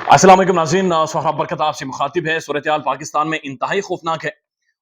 अस्सलाम वालेकुम नाज़रीन, सोहराब बरकत आपसे मुखातिब है। सूरत हाल पाकिस्तान में इंतहाई खौफनाक है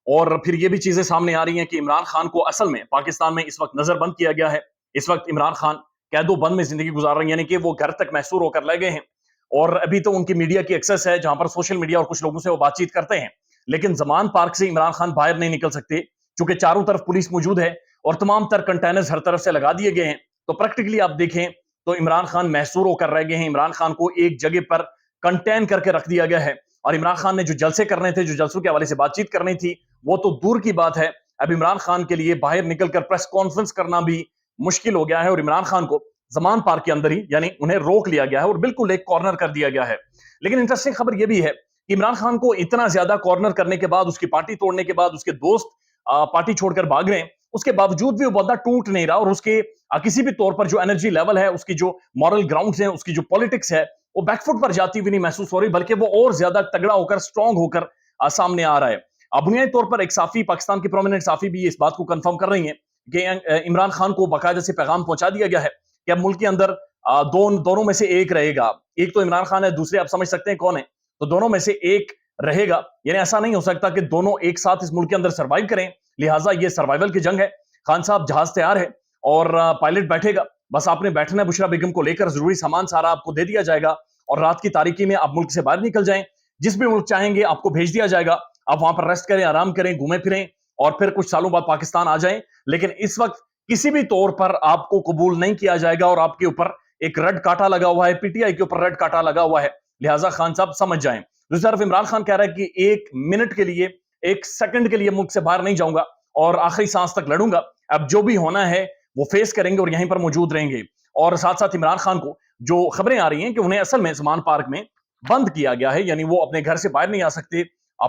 और फिर ये भी चीज़ें सामने आ रही हैं कि इमरान खान को असल में पाकिस्तान में इस वक्त नज़रबंद किया गया है। इस वक्त इमरान खान कैदो-बंद में ज़िंदगी गुजार रहे हैं, यानी कि वो घर तक महसूर होकर रह गए हैं और अभी तो उनकी मीडिया की एक्सेस है, जहाँ पर सोशल मीडिया और कुछ लोगों से वो बातचीत करते हैं। लेकिन ज़मान पार्क से इमरान खान बाहर नहीं निकल सकते, चूँकि चारों तरफ पुलिस मौजूद है और तमाम तर कंटेनर्स हर तरफ से लगा दिए गए हैं। तो प्रैक्टिकली आप देखें तो इमरान खान महसूर होकर रह गए हैं। इमरान खान को एक जगह पर कंटेन करके रख दिया गया है और इमरान खान ने जो जलसे करने थे, जो जलसों के हवाले से बातचीत करनी थी, वो तो दूर की बात है। अब इमरान खान के लिए बाहर निकलकर प्रेस कॉन्फ्रेंस करना भी मुश्किल हो गया है और इमरान खान को जमान पार्क के अंदर ही यानी उन्हें रोक लिया गया है और बिल्कुल एक कॉर्नर कर दिया गया है। लेकिन इंटरेस्टिंग खबर यह भी है कि इमरान खान को इतना ज्यादा कॉर्नर करने के बाद, उसकी पार्टी तोड़ने के बाद, उसके दोस्त पार्टी छोड़कर भाग रहे हैं, उसके बावजूद भी वो बंदा टूट नहीं रहा और उसके किसी भी तौर पर जो एनर्जी लेवल है, उसकी जो मॉरल ग्राउंड्स हैं, उसकी जो पॉलिटिक्स है, वो बैकफुट पर जाती हुई नहीं महसूस हो रही, बल्कि वो और ज्यादा तगड़ा होकर, स्ट्रांग होकर सामने आ रहा है। बुनियादी तौर पर एक साफी, पाकिस्तान की प्रोमिनेंट साफी भी इस बात को कंफर्म कर रही है कि इमरान खान को बाकायदा से पैगाम पहुंचा दिया गया है कि अब मुल्क के अंदर दोनों में से एक रहेगा। एक तो इमरान खान है, दूसरे आप समझ सकते हैं कौन है। तो दोनों में से एक रहेगा, यानी ऐसा नहीं हो सकता कि दोनों एक साथ इस मुल्क के अंदर सर्वाइव करें। लिहाजा ये सर्वाइवल की जंग है। खान साहब जहाज तैयार है और पायलट बैठेगा, बस आपने बैठना है। बुशरा बेगम को लेकर जरूरी सामान सारा आपको दे दिया जाएगा और रात की तारीकी में आप मुल्क से बाहर निकल जाएं। जिस भी मुल्क चाहेंगे आपको भेज दिया जाएगा। आप वहां पर रेस्ट करें, आराम करें, घूमें फिरें और फिर कुछ सालों बाद पाकिस्तान आ जाएं। लेकिन इस वक्त किसी भी तौर पर आपको कबूल नहीं किया जाएगा और आपके ऊपर एक रेड काटा लगा हुआ है, पीटीआई के ऊपर रेड काटा लगा हुआ है। लिहाजा खान साहब समझ जाएं। दूसरी तरफ इमरान खान कह रहा है कि एक मिनट के लिए, एक सेकंड के लिए मुल्क से बाहर नहीं जाऊंगा और आखिरी सांस तक लड़ूंगा। अब जो भी होना है वो फेस करेंगे और यहीं पर मौजूद रहेंगे। और साथ साथ इमरान खान को जो खबरें आ रही हैं कि उन्हें असल में ज़मान पार्क में बंद किया गया है, यानी वो अपने घर से बाहर नहीं आ सकते,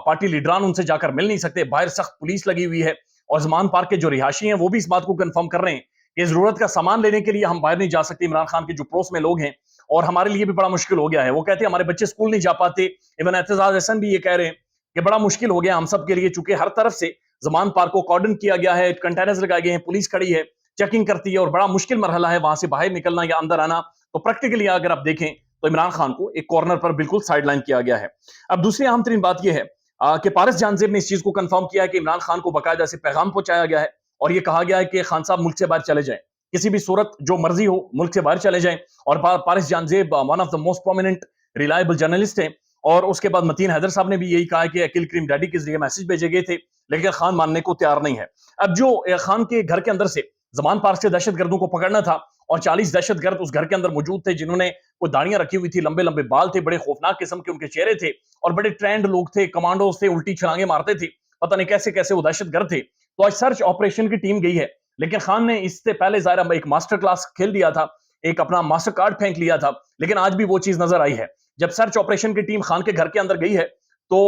पार्टी लीडरान उनसे जाकर मिल नहीं सकते, बाहर सख्त पुलिस लगी हुई है। और ज़मान पार्क के जो रिहायशी हैं वो भी इस बात को कंफर्म कर रहे हैं कि जरूरत का सामान लेने के लिए हम बाहर नहीं जा सकते। इमरान खान के जो पड़ोस में लोग हैं, और हमारे लिए भी बड़ा मुश्किल हो गया है। वो कहते हैं हमारे बच्चे स्कूल नहीं जा पाते। इवन एतजाज हसन भी ये कह रहे हैं कि बड़ा मुश्किल हो गया हम सब के लिए, चूंकि हर तरफ से ज़मान पार्क को कॉर्डन किया गया है, कंटेनर्स लगाए गए हैं, पुलिस खड़ी है, चेकिंग करती है और बड़ा मुश्किल मरहला है वहां से बाहर निकलना या अंदर आना। तो प्रैक्टिकली अगर आप देखें तो इमरान खान को एक कॉर्नर पर बिल्कुल साइडलाइन किया गया है। अब दूसरी अहम तरीन बात यह है कि पारिस जानजेब ने इस चीज को कंफर्म किया है कि इमरान खान को बाकायदा से पैगाम पहुंचाया गया है और यह कहा गया है कि खान साहब मुल्क से बाहर चले जाएं, किसी भी सूरत जो मर्जी हो मुल्क से बाहर चले जाएं। और Paris Jahanzeb one of the most prominent reliable journalist हैं। और उसके बाद मतीन हैदर साहब ने भी यही कहा कि अकील करीम डैडी के जरिए मैसेज भेजे गए थे, लेकिन खान मानने को तैयार नहीं है। अब जो खान के घर के अंदर से ज़मान पार्क से दहशतगर्दों को पकड़ना था और 40 दहशतगर्द उस घर के अंदर मौजूद थे, जिन्होंने कोई दाढ़ियां रखी हुई थी, लंबे लंबे बाल थे, बड़े खौफनाक किस्म के उनके चेहरे थे और बड़े ट्रेंड लोग थे, कमांडोज थे, उल्टी छलांगे मारते थे, पता नहीं कैसे कैसे वो दहशतगर्द थे। तो आज सर्च ऑपरेशन की टीम गई है, लेकिन खान ने इससे पहले ज़ाहिर एक मास्टर क्लास खेल दिया था, एक अपना मास्टर कार्ड फेंक लिया था। लेकिन आज भी वो चीज नजर आई है। जब सर्च ऑपरेशन की टीम खान के घर के अंदर गई है तो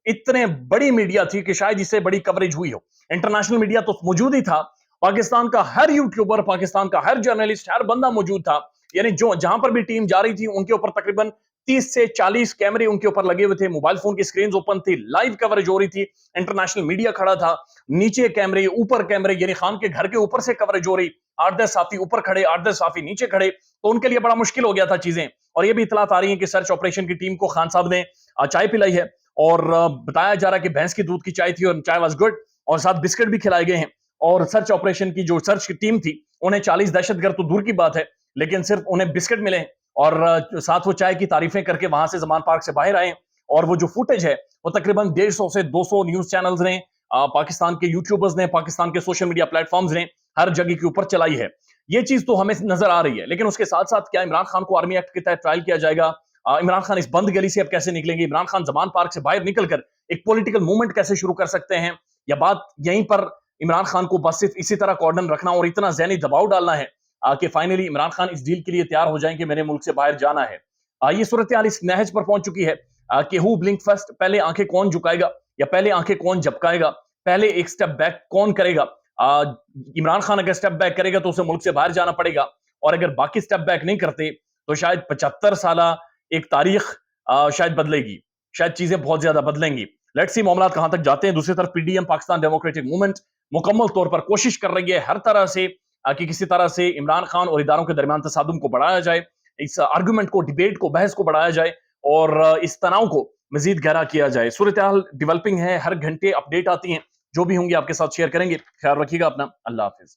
इतने बड़ी मीडिया थी कि शायद इससे बड़ी कवरेज हुई हो। इंटरनेशनल मीडिया तो मौजूद ही था, पाकिस्तान का हर यूट्यूबर, पाकिस्तान का हर जर्नलिस्ट, हर बंदा मौजूद था। यानी जो जहां पर भी टीम जा रही थी उनके ऊपर तकरीबन 30 से 40 कैमरे उनके ऊपर लगे हुए थे, मोबाइल फोन की स्क्रीन ओपन थी, लाइव कवरेज हो रही थी, इंटरनेशनल मीडिया खड़ा था, नीचे कैमरे, ऊपर कैमरे, यानी खान के घर के ऊपर से कवरेज हो रही, 8-10 साथी ऊपर खड़े, 8-10 साथी नीचे खड़े। तो उनके लिए बड़ा मुश्किल हो गया था चीजें। और ये भी इतलात आ रही है कि सर्च ऑपरेशन की टीम को खान साहब ने चाय पिलाई है और बताया जा रहा है कि भैंस की दूध की चाय थी और चाय वाज गुड, और साथ बिस्किट भी खिलाए गए हैं। और सर्च ऑपरेशन की जो सर्च की टीम थी, उन्हें 40 दहशतगर्द तो दूर की बात है, लेकिन सिर्फ उन्हें बिस्किट मिले और साथ वो चाय की तारीफें करके वहां से ज़मान पार्क से बाहर आए। और वो जो फुटेज है वो तकरीबन 150 से 200 न्यूज चैनल्स ने, पाकिस्तान के यूट्यूबर्स ने, पाकिस्तान के सोशल मीडिया प्लेटफॉर्म्स ने हर जगह के ऊपर चलाई है। ये चीज तो हमें नजर आ रही है। लेकिन उसके साथ साथ क्या इमरान खान को आर्मी एक्ट के तहत ट्रायल किया जाएगा? इमरान खान इस बंद गली से अब कैसे निकलेंगे? इमरान खान ज़मान पार्क से बाहर निकलकर एक पॉलिटिकल मूवमेंट कैसे शुरू कर सकते हैं? या बात यहीं पर इमरान खान को बस सिर्फ इसी तरह कॉर्डन रखना और इतना ज़हनी दबाव डालना है कि फाइनली इमरान खान इस डील के लिए तैयार हो जाएं कि मैंने मुल्क से बाहर जाना है। ये सूरत हाल इस नहज पर पहुंच चुकी है कि हु ब्लिंक फर्स्ट, पहले आंखें कौन झुकाएगा या पहले आंखें कौन झपकाएगा, पहले एक स्टेप बैक कौन करेगा? इमरान खान अगर स्टेप बैक करेगा तो उसे मुल्क से बाहर जाना पड़ेगा, और अगर बाकी स्टेप बैक नहीं करते तो शायद 75 साल एक तारीख शायद बदलेगी, शायद चीजें बहुत ज्यादा बदलेंगी। लेट्स सी मामला कहां तक जाते हैं। दूसरी तरफ पीडीएम, पाकिस्तान डेमोक्रेटिक मूवमेंट, मुकम्मल तौर पर कोशिश कर रही है हर तरह से कि किसी तरह से इमरान खान और इदारों के दरमियान तसादुम को बढ़ाया जाए, इस आर्गुमेंट को, डिबेट को, बहस को बढ़ाया जाए اور اس तनाव को मजीद गहरा किया जाए। सूरत-ए-हाल डेवलपिंग है, हर घंटे अपडेट आती हैं, जो भी होंगी आपके साथ शेयर करेंगे। ख्याल रखिएगा अपना, अल्लाह हाफ़िज़।